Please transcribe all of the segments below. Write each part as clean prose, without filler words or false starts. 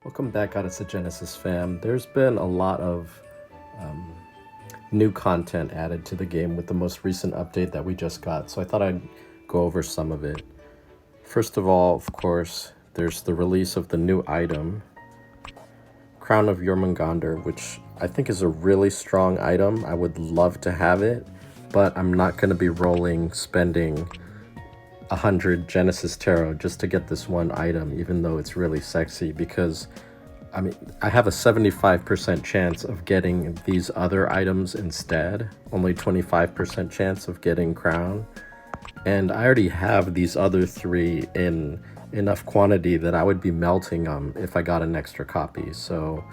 Welcome back, Odyssey Genesis fam. There's been a lot of new content added to the game with the most recent update that we just got, so I thought I'd go over some of it. First of all, of course, there's the release of the new item, Crown of Jormungander, which I think is a really strong item. I would love to have it, but I'm not going to be spending 100 Genesis Tarot just to get this one item, even though it's really sexy, because I have a 75% chance of getting these other items instead, only 25% chance of getting Crown. And I already have these other three in enough quantity that I would be melting them if I got an extra copy. So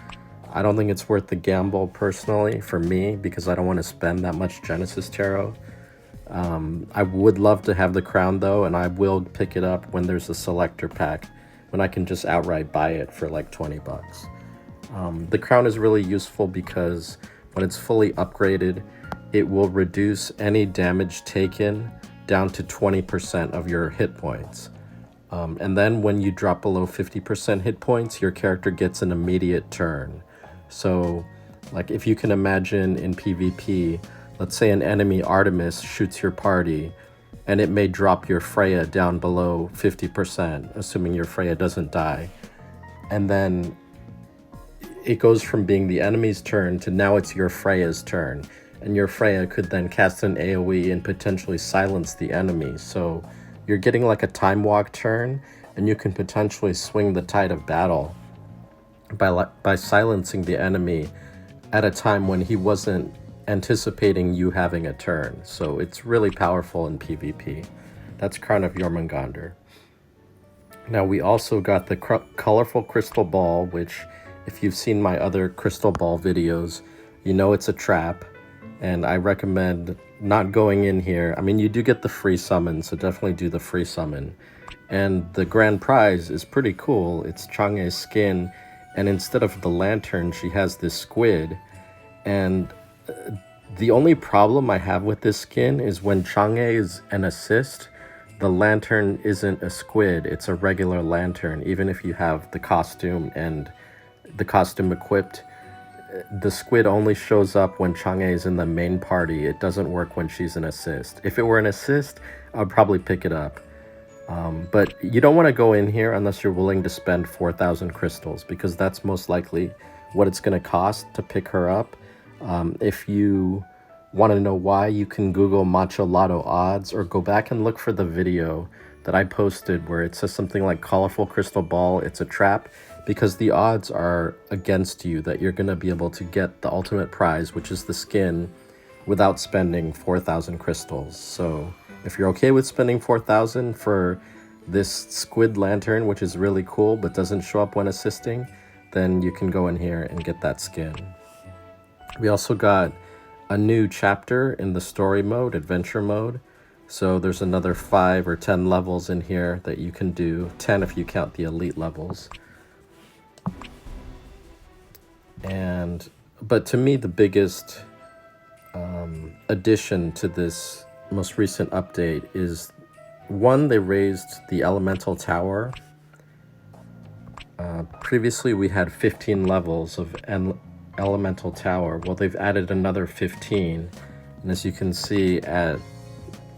I don't think it's worth the gamble personally for me, because I don't want to spend that much Genesis Tarot. I would love to have the Crown though, and I will pick it up when there's a selector pack, when I can just outright buy it for like 20 bucks. The Crown is really useful because when it's fully upgraded, it will reduce any damage taken down to 20% of your hit points. And then when you drop below 50% hit points, your character gets an immediate turn. So like if you can imagine in PvP, let's say an enemy Artemis shoots your party, and it may drop your Freya down below 50%, assuming your Freya doesn't die. And then it goes from being the enemy's turn to now it's your Freya's turn. And your Freya could then cast an AoE and potentially silence the enemy. So you're getting like a time walk turn, and you can potentially swing the tide of battle by silencing the enemy at a time when he wasn't anticipating you having a turn. So it's really powerful in PvP. That's Crown of Jormungander. Now we also got the colorful crystal ball, which if you've seen my other crystal ball videos, you know it's a trap, and I recommend not going in here. I mean, you do get the free summon, so definitely do the free summon. And the grand prize is pretty cool. It's Chang'e's skin, and instead of the lantern, she has this squid. And the only problem I have with this skin is when Chang'e is an assist, the lantern isn't a squid, it's a regular lantern. Even if you have the costume and the costume equipped, the squid only shows up when Chang'e is in the main party. It doesn't work when she's an assist. If it were an assist, I'd probably pick it up. But you don't want to go in here unless you're willing to spend 4,000 crystals, because that's most likely what it's going to cost to pick her up. If you want to know why, you can Google Matcha Lotto odds, or go back and look for the video that I posted where it says something like colorful crystal ball, it's a trap, because the odds are against you that you're going to be able to get the ultimate prize, which is the skin, without spending 4,000 crystals. So if you're okay with spending 4,000 for this squid lantern, which is really cool but doesn't show up when assisting, then you can go in here and get that skin. We also got a new chapter in the story mode, adventure mode. So there's another 5 or 10 levels in here that you can do, 10 if you count the elite levels. But to me, the biggest addition to this most recent update is, one, they raised the elemental tower. Previously we had 15 levels of elemental tower. Well, they've added another 15, and as you can see, at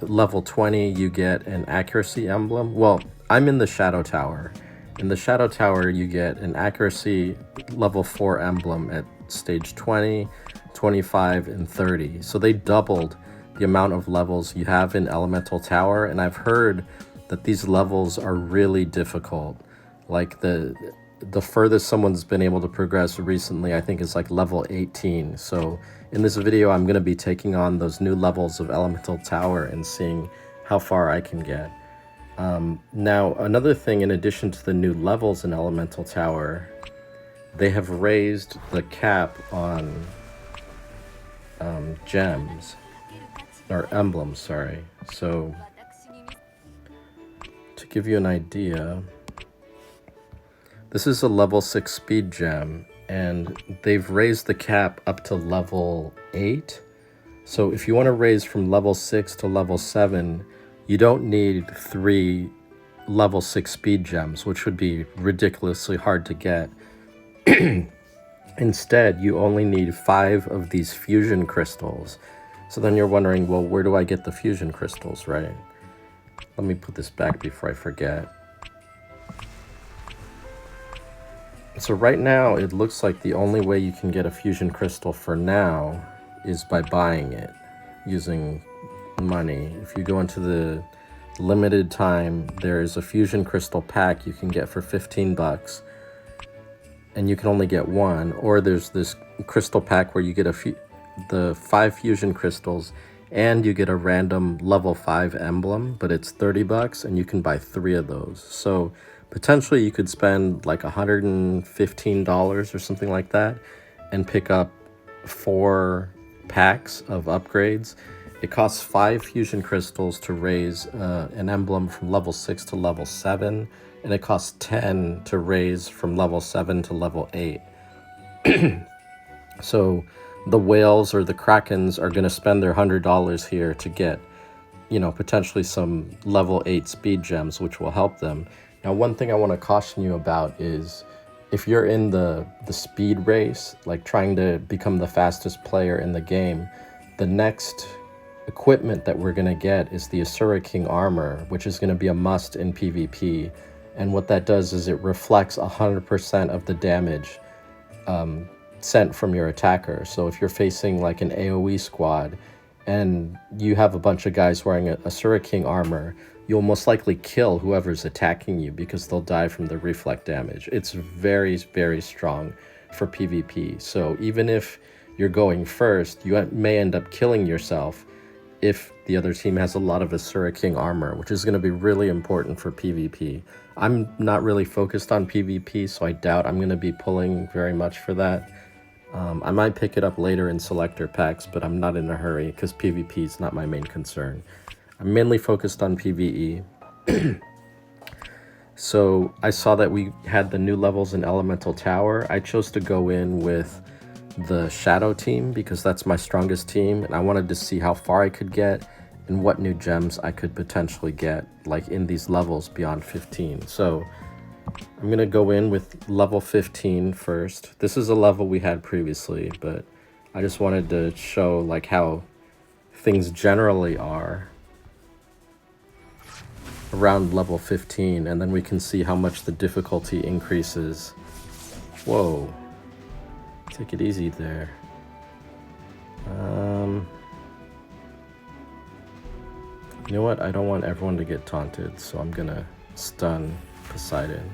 level 20 you get an accuracy emblem. Well, I'm in the shadow tower. In the shadow tower you get an accuracy level 4 emblem at stage 20, 25, and 30. So they doubled the amount of levels you have in elemental tower, and I've heard that these levels are really difficult. Like the furthest someone's been able to progress recently, I think, is like level 18. So in this video, I'm going to be taking on those new levels of elemental tower and seeing how far I can get. Now, another thing, in addition to the new levels in elemental tower, they have raised the cap on gems, or emblems, sorry. So to give you an idea, this is a level 6 speed gem, and they've raised the cap up to level 8. So if you want to raise from level 6 to level 7, you don't need 3 level 6 speed gems, which would be ridiculously hard to get Instead, you only need 5 of these fusion crystals. So then you're wondering, well, where do I get the fusion crystals, right? Let me put this back before I forget. So right now, it looks like the only way you can get a fusion crystal for now is by buying it using money. If you go into the limited time, there is a fusion crystal pack you can get for 15 bucks. And you can only get one, or there's this crystal pack where you get the 5 fusion crystals and you get a random level 5 emblem, but it's 30 bucks and you can buy 3 of those. So potentially you could spend like $115 or something like that and pick up 4 packs of upgrades. It costs 5 fusion crystals to raise an emblem from level 6 to level 7, and it costs 10 to raise from level 7 to level 8. So the whales or the krakens are going to spend their $100 here to get, potentially some level 8 speed gems, which will help them. Now, one thing I want to caution you about is if you're in the speed race, like trying to become the fastest player in the game, the next equipment that we're going to get is the Asura King armor, which is going to be a must in PvP. And what that does is it reflects 100% of the damage sent from your attacker. So if you're facing like an AoE squad and you have a bunch of guys wearing a Asura King armor, you'll most likely kill whoever's attacking you because they'll die from the reflect damage. It's very, very strong for PvP. So even if you're going first, you may end up killing yourself if the other team has a lot of Asura King armor, which is going to be really important for PvP. I'm not really focused on PvP, so I doubt I'm going to be pulling very much for that. I might pick it up later in selector packs, but I'm not in a hurry because PvP is not my main concern. I'm mainly focused on PvE. So I saw that we had the new levels in Elemental Tower. I chose to go in with the Shadow team because that's my strongest team, and I wanted to see how far I could get and what new gems I could potentially get, like in these levels beyond 15. So I'm gonna go in with level 15 first. This is a level we had previously, but I just wanted to show like how things generally are around level 15, and then we can see how much the difficulty increases. Whoa. Take it easy there. You know what? I don't want everyone to get taunted, so I'm gonna stun Poseidon.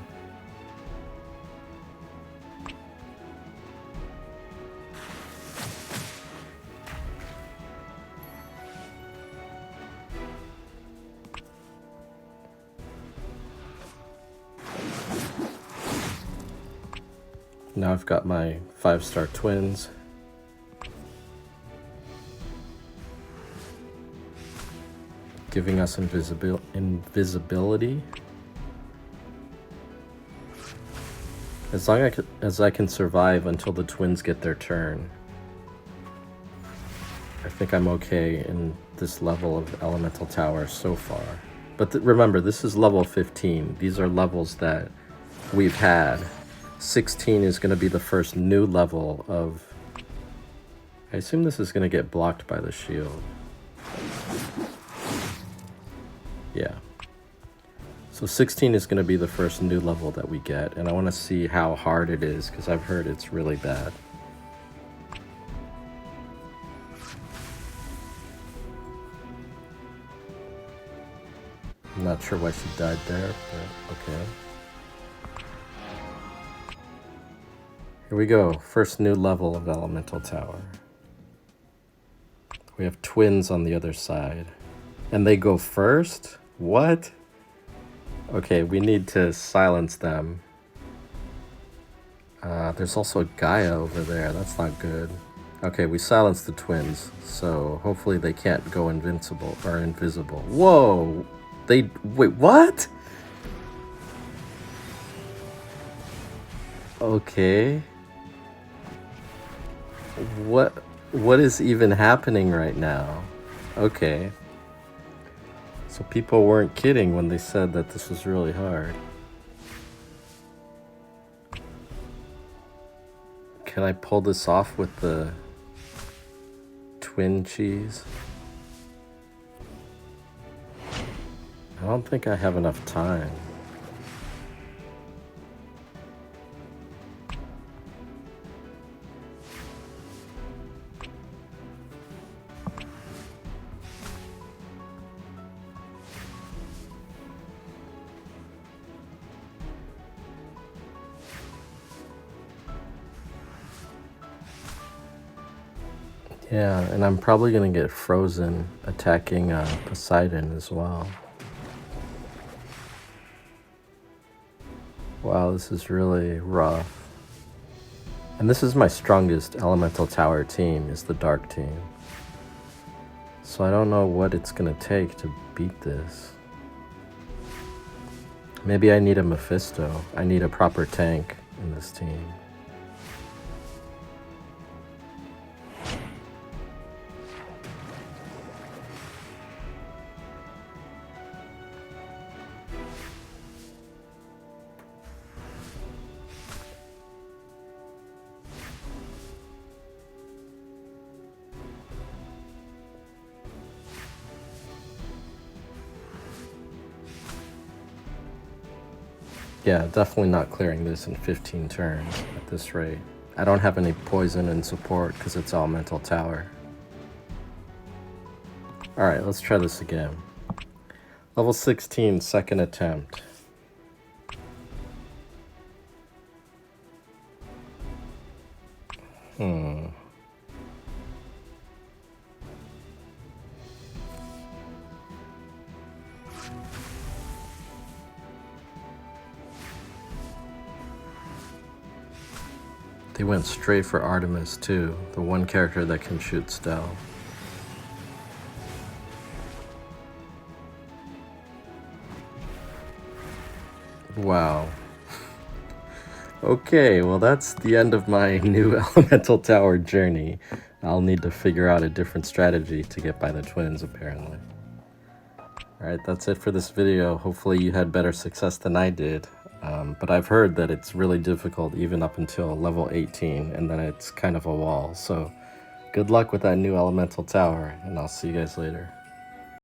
Now I've got my 5-star twins. Giving us invisibility. As long as I can survive until the twins get their turn, I think I'm okay in this level of Elemental Tower so far. But remember, this is level 15. These are levels that we've had. 16 is going to be the first new level of... I assume this is going to get blocked by the shield. Yeah. So 16 is going to be the first new level that we get, and I want to see how hard it is, because I've heard it's really bad. I'm not sure why she died there, but okay. Here we go, first new level of Elemental Tower. We have twins on the other side. And they go first? What? Okay, we need to silence them. There's also a Gaia over there, that's not good. Okay, we silenced the twins, so hopefully they can't go invincible or invisible. Whoa! Wait, what? Okay. What is even happening right now? Okay. So people weren't kidding when they said that this was really hard. Can I pull this off with the twin cheese? I don't think I have enough time. Yeah, and I'm probably gonna get frozen attacking Poseidon as well. Wow, this is really rough. And this is my strongest elemental tower team, is the dark team. So I don't know what it's gonna take to beat this. Maybe I need a Mephisto. I need a proper tank in this team. Yeah, definitely not clearing this in 15 turns at this rate. I don't have any poison and support because it's elemental tower. Alright, let's try this again. Level 16, second attempt. They went straight for Artemis too, the one character that can shoot stealth. Wow. Okay, well that's the end of my new elemental tower journey. I'll need to figure out a different strategy to get by the twins, apparently. Alright, that's it for this video. Hopefully you had better success than I did. But I've heard that it's really difficult even up until level 18, and then it's kind of a wall. So good luck with that new elemental tower, and I'll see you guys later.